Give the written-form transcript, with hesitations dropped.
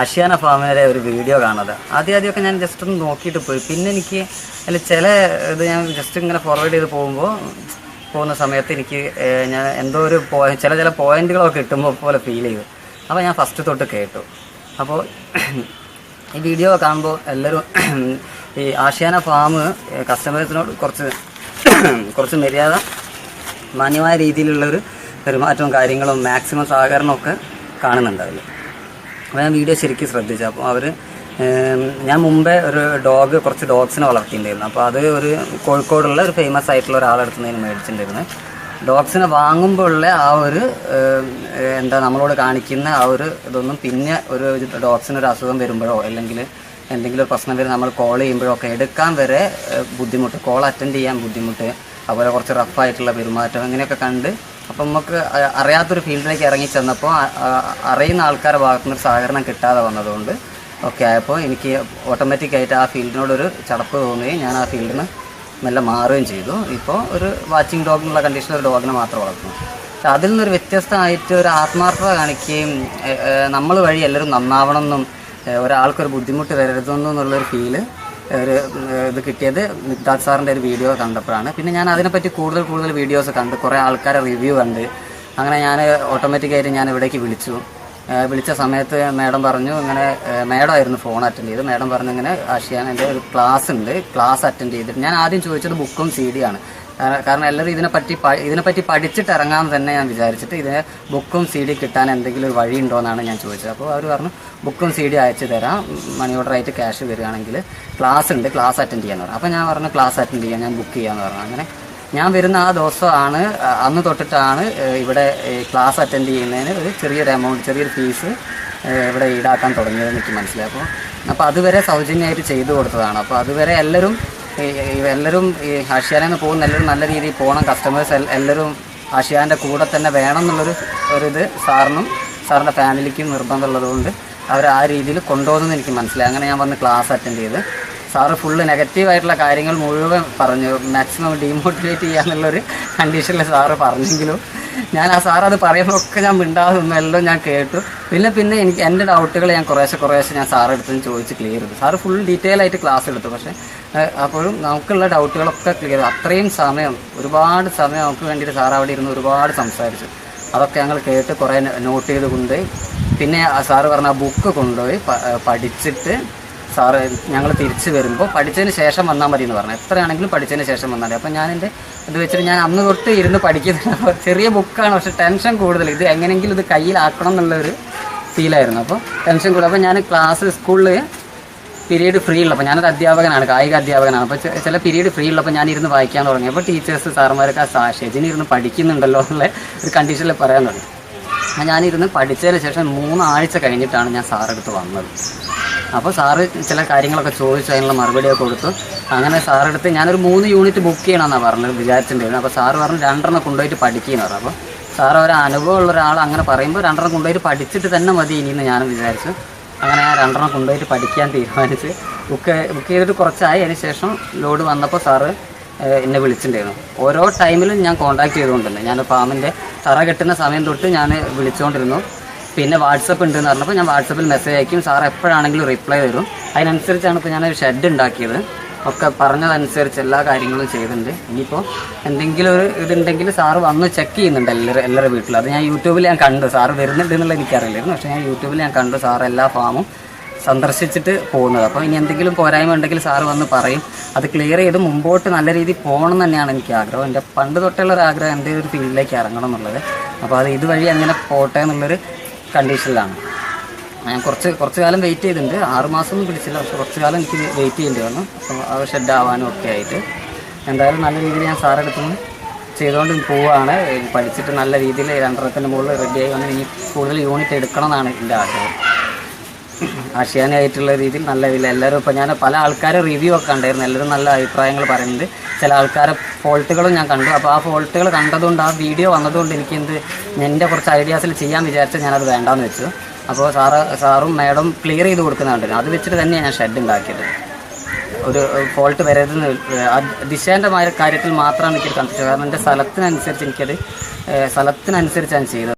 ആഷിയാന ഫാമിലെ ഒരു വീഡിയോ കാണുന്നത്. ആദ്യമൊക്കെ ഞാൻ ജസ്റ്റ് ഒന്ന് നോക്കിയിട്ട് പോയി. പിന്നെ എനിക്ക് അതിൽ ചില ഇത് ഞാൻ ജസ്റ്റ് ഇങ്ങനെ ഫോർവേഡ് ചെയ്ത് പോകുന്ന സമയത്ത് എനിക്ക് ഞാൻ എന്തോ ഒരു ചില പോയിന്റുകളൊക്കെ കിട്ടുമ്പോൾ പോലെ ഫീൽ ചെയ്തു. അപ്പോൾ ഞാൻ ഫസ്റ്റ് തൊട്ട് കേട്ടു. അപ്പോൾ ഈ വീഡിയോ കാണുമ്പോൾ എല്ലാവരും ഈ ആഷിയാന ഫാം കസ്റ്റമേഴ്സിനോട് കുറച്ച് മര്യാദ മാന്യമായ രീതിയിലുള്ളൊരു പെരുമാറ്റവും കാര്യങ്ങളും മാക്സിമം സഹകരണമൊക്കെ കാണുന്നുണ്ട് അതിൽ. അപ്പോൾ ഞാൻ വീഡിയോ ശരിക്കും ശ്രദ്ധിച്ചു. അപ്പോൾ ഞാൻ മുമ്പേ കുറച്ച് ഡോഗ്സിനെ വളർത്തിയിട്ടുണ്ടായിരുന്നു. അപ്പോൾ അത് ഒരു കോഴിക്കോടുള്ള ഒരു ഫേമസ് ആയിട്ടുള്ള ഒരാളെടുത്ത് നിന്ന് മേടിച്ചിട്ടുണ്ടായിരുന്നു. ഡോഗ്സിനെ വാങ്ങുമ്പോൾ ഉള്ള ആ ഒരു നമ്മളോട് കാണിക്കുന്ന ആ ഒരു ഇതൊന്നും പിന്നെ ഒരു ഡോഗ്സിനൊരു അസുഖം വരുമ്പോഴോ അല്ലെങ്കിൽ എന്തെങ്കിലും ഒരു പ്രശ്നം വരും നമ്മൾ കോൾ ചെയ്യുമ്പോഴോ ഒക്കെ എടുക്കാൻ വരെ ബുദ്ധിമുട്ട്, കോൾ അറ്റൻഡ് ചെയ്യാൻ ബുദ്ധിമുട്ട്, അതുപോലെ കുറച്ച് റഫായിട്ടുള്ള പെരുമാറ്റം അങ്ങനെയൊക്കെ കണ്ട് അപ്പം നമുക്ക് അറിയാത്തൊരു ഫീൽഡിലേക്ക് ഇറങ്ങി ചെന്നപ്പോൾ അറിയുന്ന ആൾക്കാരുടെ ഭാഗത്തുനിന്നൊരു സഹകരണം കിട്ടാതെ വന്നതുകൊണ്ട് ഒക്കെ ആയപ്പോൾ എനിക്ക് ഓട്ടോമാറ്റിക്കായിട്ട് ആ ഫീൽഡിനോടൊരു ചടപ്പ് തോന്നുകയും ഞാൻ ആ ഫീൽഡിൽ നിന്ന് മെല്ലെ മാറുകയും ചെയ്തു. ഇപ്പോൾ ഒരു വാച്ചിങ് ഡോഗ് എന്നുള്ള കണ്ടീഷനിൽ ഒരു ഡോഗിനെ മാത്രം വളർത്തുന്നു. പക്ഷെ അതിൽ നിന്നൊരു വ്യത്യസ്തമായിട്ട് ഒരു ആത്മാർത്ഥത കാണിക്കുകയും നമ്മൾ വഴി എല്ലാവരും നന്നാവണം എന്നും ഒരാൾക്കൊരു ബുദ്ധിമുട്ട് വരരുതെന്നും എന്നുള്ളൊരു ഫീല് ഇത് കിട്ടിയത് മിഗ്ദാദ് സാറിൻ്റെ ഒരു വീഡിയോ കണ്ടപ്പോഴാണ്. പിന്നെ ഞാൻ അതിനെപ്പറ്റി കൂടുതൽ വീഡിയോസ് കണ്ട് കുറേ ആൾക്കാരെ റിവ്യൂ കണ്ട് അങ്ങനെ ഞാൻ ഓട്ടോമാറ്റിക്കായിട്ട് ഞാൻ ഇവിടേക്ക് വിളിച്ച സമയത്ത് മാഡം പറഞ്ഞു, ഇങ്ങനെ മാഡമായിരുന്നു ഫോൺ അറ്റൻഡ് ചെയ്ത്. മാഡം പറഞ്ഞു ഇങ്ങനെ ആഷിയാനൻ്റെ ഒരു ക്ലാസ് അറ്റൻഡ് ചെയ്തിട്ട് ഞാൻ ആദ്യം ചോദിച്ചത് ബുക്കും CD ആണ്. കാരണം എല്ലാവരും ഇതിനെപ്പറ്റി പഠിച്ചിട്ട് ഇറങ്ങാമെന്ന് തന്നെ ഞാൻ വിചാരിച്ചിട്ട് ഇതിന് ബുക്കും CD കിട്ടാൻ എന്തെങ്കിലും ഒരു വഴി ഉണ്ടോ എന്നാണ് ഞാൻ ചോദിച്ചത്. അപ്പോൾ അവർ പറഞ്ഞു ബുക്കും CD അയച്ചു തരാം, മണി ഓർഡർ ആയിട്ട് ക്യാഷ് വരികയാണെങ്കിൽ ക്ലാസ് അറ്റൻഡ് ചെയ്യാന്ന് പറഞ്ഞു. അപ്പോൾ ഞാൻ പറഞ്ഞു ക്ലാസ് അറ്റൻഡ് ചെയ്യാം, ഞാൻ ബുക്ക് ചെയ്യാമെന്ന് പറഞ്ഞു. അങ്ങനെ ഞാൻ വരുന്ന ആ ദിവസമാണ് അന്ന് തൊട്ടിട്ടാണ് ഇവിടെ ക്ലാസ് അറ്റൻഡ് ചെയ്യുന്നതിന് ഒരു ചെറിയൊരു ഫീസ് ഇവിടെ ഈടാക്കാൻ തുടങ്ങിയതെന്ന് എനിക്ക് മനസ്സിലായി. അപ്പോൾ അതുവരെ സൗജന്യമായിട്ട് ചെയ്തു കൊടുത്തതാണ്. അപ്പോൾ അതുവരെ എല്ലാവരും ഈ ആഷിയാനെന്ന് പോകുന്ന എല്ലാവരും നല്ല രീതിയിൽ പോകണം, കസ്റ്റമേഴ്സ് എല്ലാവരും ആഷിയാൻ്റെ കൂടെ തന്നെ വേണം എന്നുള്ളൊരിത് സാറിൻ്റെ ഫാമിലിക്കും നിർബന്ധമുള്ളതുകൊണ്ട് അവർ ആ രീതിയിൽ കൊണ്ടുപോകുന്നെന്ന് എനിക്ക് മനസ്സിലായി. അങ്ങനെ ഞാൻ വന്ന് ക്ലാസ് അറ്റൻഡ് ചെയ്ത് സാറ് ഫുള്ള് നെഗറ്റീവായിട്ടുള്ള കാര്യങ്ങൾ മുഴുവൻ പറഞ്ഞു, മാക്സിമം ഡീമോട്ടിവേറ്റ് ചെയ്യാന്നുള്ളൊരു കണ്ടീഷനിൽ സാറ് പറഞ്ഞെങ്കിലും ഞാൻ സാർ അത് പറയുമ്പോഴൊക്കെ ഞാൻ മിണ്ടാതെ എല്ലാം ഞാൻ കേട്ടു. പിന്നെ എനിക്ക് എൻ്റെ ഡൗട്ടുകൾ ഞാൻ കുറേശ്ശെ ഞാൻ സാറെടുത്ത് ചോദിച്ച് ക്ലിയർ ചെയ്തു. സാറ് ഫുൾ ഡീറ്റെയിൽ ആയിട്ട് ക്ലാസ് എടുത്തു. പക്ഷേ അപ്പോഴും നമുക്കുള്ള ഡൗട്ടുകളൊക്കെ ക്ലിയർ ചെയ്തു. അത്രയും ഒരുപാട് സമയം നമുക്ക് വേണ്ടിയിട്ട് സാർ അവിടെ ഇരുന്ന് ഒരുപാട് സംസാരിച്ചു. അതൊക്കെ ഞങ്ങൾ കേട്ട് കുറേ നോട്ട് ചെയ്ത് കൊണ്ടുപോയി. പിന്നെ സാറ് പറഞ്ഞ ആ ബുക്ക് കൊണ്ടുപോയി പഠിച്ചിട്ട് സാറ് ഞങ്ങൾ തിരിച്ച് വരുമ്പോൾ പഠിച്ചതിന് ശേഷം വന്നാൽ മതി എന്ന് പറഞ്ഞു. എത്രയാണെങ്കിലും പഠിച്ചതിന് ശേഷം വന്നാൽ മതി. അപ്പോൾ ഞാൻ എൻ്റെ ഇത് വെച്ചിട്ട് ഞാൻ അന്ന് തൊട്ട് ഇരുന്ന് പഠിക്കുന്ന ചെറിയ ബുക്കാണ്, പക്ഷെ ടെൻഷൻ കൂടുതൽ. ഇത് എങ്ങനെയെങ്കിലും ഇത് കയ്യിലാക്കണം എന്നുള്ളൊരു ഫീലായിരുന്നു. അപ്പോൾ ടെൻഷൻ കൂടുതൽ. അപ്പോൾ ഞാൻ സ്കൂളിൽ പീരീഡ് ഫ്രീ ഉള്ളപ്പോൾ, ഞാനൊരു അധ്യാപകനാണ്, കായിക അധ്യാപകനാണ്. അപ്പോൾ ചില പീരീഡ് ഫ്രീ ഉള്ളപ്പോൾ ഞാൻ ഇരുന്ന് വായിക്കാൻ തുടങ്ങി. അപ്പോൾ ടീച്ചേഴ്സ് സാറുമാരൊക്കെ ഷെജിന് ഇരുന്ന് പഠിക്കുന്നുണ്ടല്ലോ എന്നുള്ള ഒരു കണ്ടീഷനിൽ പറയാൻ തുടങ്ങി. ഞാനിരുന്ന് പഠിച്ചതിന് ശേഷം 3 ആഴ്ച കഴിഞ്ഞിട്ടാണ് ഞാൻ സാറെടുത്ത് വന്നത്. അപ്പോൾ സാറ് ചില കാര്യങ്ങളൊക്കെ ചോദിച്ചു, അതിനുള്ള മറുപടിയൊക്കെ കൊടുത്തു. അങ്ങനെ സാറെടുത്ത് ഞാനൊരു 3 യൂണിറ്റ് ബുക്ക് ചെയ്യണമെന്നാണ് വിചാരിച്ചിട്ടുണ്ടായിരുന്നു. അപ്പോൾ സാറ് പറഞ്ഞു 2 കൊണ്ടുപോയിട്ട് പഠിക്കുകയെന്ന് പറഞ്ഞു. അപ്പോൾ സാറ് ഒരു അനുഭവമുള്ള ഒരാൾ അങ്ങനെ പറയുമ്പോൾ 2 കൊണ്ടുപോയിട്ട് പഠിച്ചിട്ട് തന്നെ മതി ഇനിയെന്ന് ഞാനും വിചാരിച്ചു. അങ്ങനെ ഞാൻ 2 കൊണ്ടുപോയിട്ട് പഠിക്കാൻ തീരുമാനിച്ച് ബുക്ക് ചെയ്തിട്ട് കുറച്ചായി. അതിന് ശേഷം ലോഡ് വന്നപ്പോൾ സാറ് എന്നെ വിളിച്ചിട്ടുണ്ടായിരുന്നു. ഓരോ ടൈമിലും ഞാൻ കോൺടാക്ട് ചെയ്തുകൊണ്ടിരുന്നു. ഞാൻ ഫാമിൻ്റെ തറ കെട്ടുന്ന സമയം തൊട്ട് ഞാൻ വിളിച്ചുകൊണ്ടിരുന്നു. പിന്നെ വാട്സപ്പ് ഉണ്ടെന്ന് പറഞ്ഞപ്പോൾ ഞാൻ വാട്സപ്പിൽ മെസ്സേജ് അയക്കും. സാർ എപ്പോഴാണെങ്കിലും റിപ്ലൈ തരും. അതിനനുസരിച്ചാണ് ഇപ്പോൾ ഞാനൊരു ഷെഡ് ഉണ്ടാക്കിയത്. ഒക്കെ പറഞ്ഞതനുസരിച്ച് എല്ലാ കാര്യങ്ങളും ചെയ്തിട്ടുണ്ട്. ഇനിയിപ്പോൾ എന്തെങ്കിലും ഒരു ഇതുണ്ടെങ്കിൽ സാറ് വന്ന് ചെക്ക് ചെയ്യുന്നുണ്ട് എല്ലാവരുടെ വീട്ടിലും. അത് ഞാൻ യൂട്യൂബിൽ കണ്ടു. സാറ് വരുന്നുണ്ട് എന്നുള്ളത് എനിക്കറിയില്ലായിരുന്നു. പക്ഷേ ഞാൻ യൂട്യൂബിൽ കണ്ടു സാർ എല്ലാ ഫാമും സന്ദർശിച്ചിട്ട് പോകുന്നത്. അപ്പോൾ ഇനി എന്തെങ്കിലും പോരായ്മ ഉണ്ടെങ്കിൽ സാറ് വന്ന് പറയും. അത് ക്ലിയർ ചെയ്ത് മുമ്പോട്ട് നല്ല രീതിയിൽ പോകണം എന്ന് തന്നെയാണ് എനിക്ക് ആഗ്രഹം. എൻ്റെ പണ്ട് തൊട്ടുള്ളൊരു ആഗ്രഹം എൻ്റെ ഒരു ഫീൽഡിലേക്ക് ഇറങ്ങണം എന്നുള്ളത്. അപ്പോൾ അത് ഇതുവഴി അങ്ങനെ പോട്ടെ എന്നുള്ളൊരു കണ്ടീഷനിലാണ്. ഞാൻ കുറച്ച് കാലം വെയിറ്റ് ചെയ്തിട്ടുണ്ട്. 6 മാസമൊന്നും പിടിച്ചില്ല, പക്ഷെ കുറച്ച് കാലം എനിക്ക് വെയിറ്റ് ചെയ്യേണ്ടി വന്നു. അപ്പോൾ അത് ഷെഡ് ആവാനും ഒക്കെ ആയിട്ട് എന്തായാലും നല്ല രീതിയിൽ ഞാൻ സാറെടുത്തുനിന്ന് ചെയ്തുകൊണ്ട് പോവുകയാണ്. പഠിച്ചിട്ട് നല്ല രീതിയിൽ 2 മുകളിൽ റെഡിയായി വന്ന് ഇനി കൂടുതൽ യൂണിറ്റ് എടുക്കണം എന്നാണ് എൻ്റെ ആഗ്രഹം. ആഷിയാനായിട്ടുള്ള രീതിയിൽ നല്ല രീതിയിൽ എല്ലാവരും ഇപ്പോൾ ഞാൻ പല ആൾക്കാരെ റിവ്യൂ ഒക്കെ കണ്ടായിരുന്നു. എല്ലാവരും നല്ല അഭിപ്രായങ്ങൾ പറയുന്നുണ്ട്. ചില ആൾക്കാരെ ഫോൾട്ടുകളും ഞാൻ കണ്ടു. അപ്പോൾ ആ ഫോൾട്ടുകൾ കണ്ടതുകൊണ്ട് ആ വീഡിയോ വന്നതുകൊണ്ട് എനിക്ക് എൻ്റെ കുറച്ച് ഐഡിയാസിൽ ചെയ്യാൻ വിചാരിച്ചാൽ ഞാനത് വേണ്ടാന്ന് വെച്ചു. അപ്പോൾ സാറും മാഡം ക്ലിയർ ചെയ്ത് കൊടുക്കുന്നുണ്ട്. അത് വെച്ചിട്ട് തന്നെയാണ് ഞാൻ ഷെഡ് ഉണ്ടാക്കിയത്. ഒരു ഫോൾട്ട് വരരുതെന്ന് ദിശേൻ്റെ കാര്യത്തിൽ മാത്രമാണ് എനിക്കൊരു കൺഫ്യൂഷൻ. കാരണം എൻ്റെ സ്ഥലത്തിനനുസരിച്ചാണ് ചെയ്തത്.